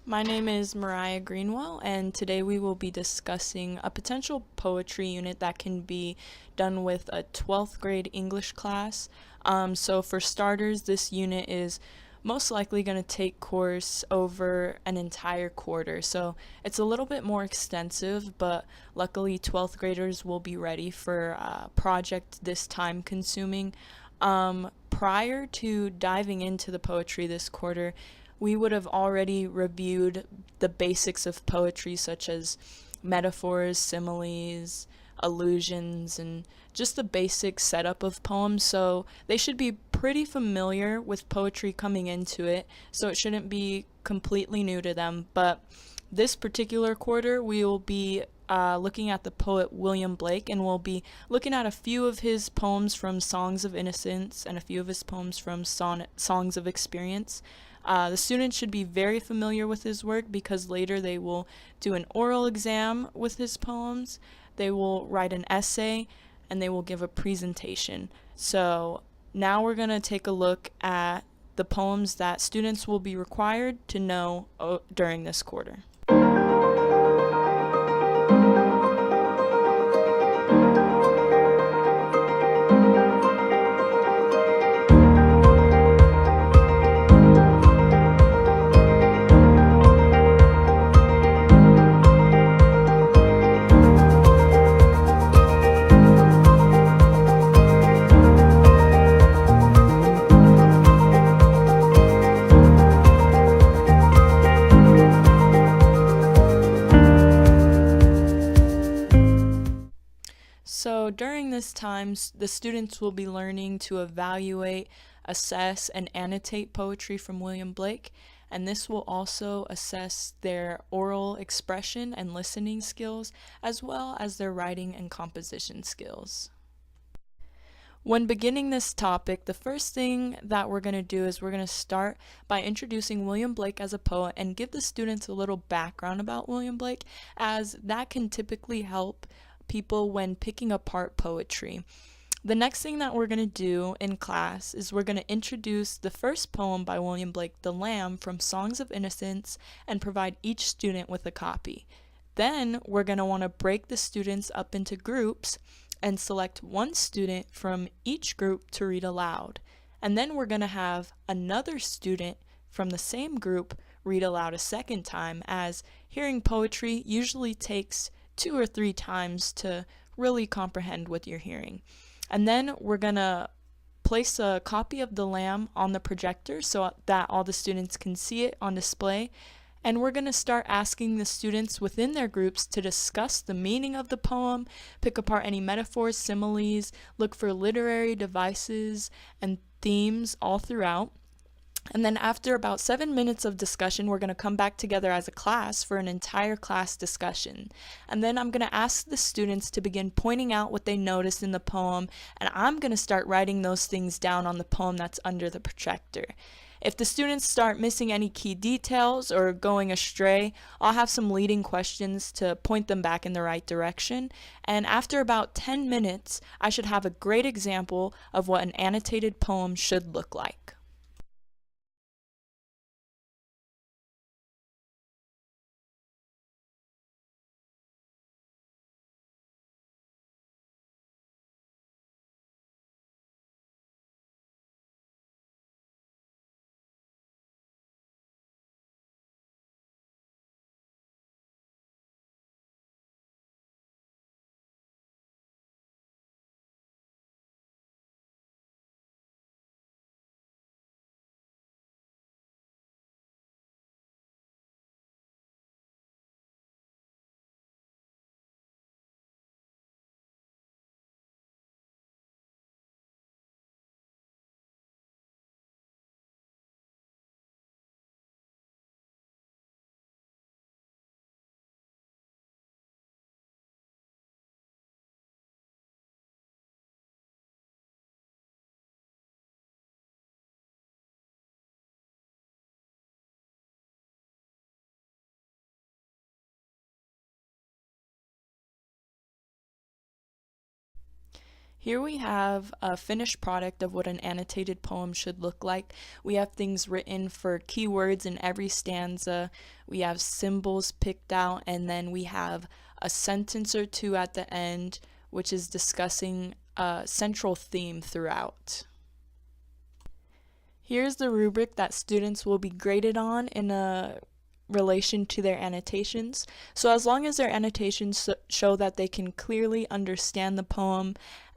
My name is Mariah Greenwell, and today we will be discussing a potential poetry unit that can be done with a 12th grade English class. So, for starters, this unit is most likely going to take course over an entire quarter. So, it's a little bit more extensive, but luckily, 12th graders will be ready for a project this time consuming. Prior to diving into the poetry this quarter, we would have already reviewed the basics of poetry, such as metaphors, similes, allusions, and just the basic setup of poems. So they should be pretty familiar with poetry coming into it, so it shouldn't be completely new to them. But this particular quarter, we will be looking at the poet William Blake, and we'll be looking at a few of his poems from Songs of Innocence and a few of his poems from Songs of Experience. The students should be very familiar with his work because later they will do an oral exam with his poems, they will write an essay, and they will give a presentation. So now we're going to take a look at the poems that students will be required to know during this quarter. So during this time, the students will be learning to evaluate, assess, and annotate poetry from William Blake, and this will also assess their oral expression and listening skills, as well as their writing and composition skills. When beginning this topic, the first thing that we're going to do is we're going to start by introducing William Blake as a poet and give the students a little background about William Blake, as that can typically help people when picking apart poetry. The next thing that we're going to do in class is we're going to introduce the first poem by William Blake, The Lamb, from Songs of Innocence, and provide each student with a copy. Then we're going to want to break the students up into groups and select one student from each group to read aloud. And then we're going to have another student from the same group read aloud a second time, as hearing poetry usually takes 2 or 3 times to really comprehend what you're hearing. And then we're going to place a copy of The Lamb on the projector so that all the students can see it on display. And we're going to start asking the students within their groups to discuss the meaning of the poem, pick apart any metaphors, similes, look for literary devices and themes all throughout. And then after about 7 minutes of discussion, we're going to come back together as a class for an entire class discussion. And then I'm going to ask the students to begin pointing out what they noticed in the poem, and I'm going to start writing those things down on the poem that's under the projector. If the students start missing any key details or going astray, I'll have some leading questions to point them back in the right direction. And after about 10 minutes, I should have a great example of what an annotated poem should look like. Here we have a finished product of what an annotated poem should look like. We have things written for keywords in every stanza. We have symbols picked out, and then we have a sentence or two at the end, which is discussing a central theme throughout. Here's the rubric that students will be graded on in a relation to their annotations. So as long as their annotations show that they can clearly understand the poem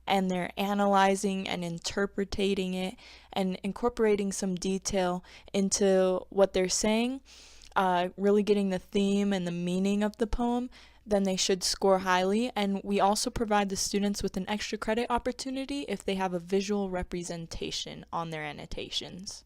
and they're analyzing and interpreting it and incorporating some detail into what they're saying, really getting the theme and the meaning of the poem, then they should score highly. And we also provide the students with an extra credit opportunity if they have a visual representation on their annotations.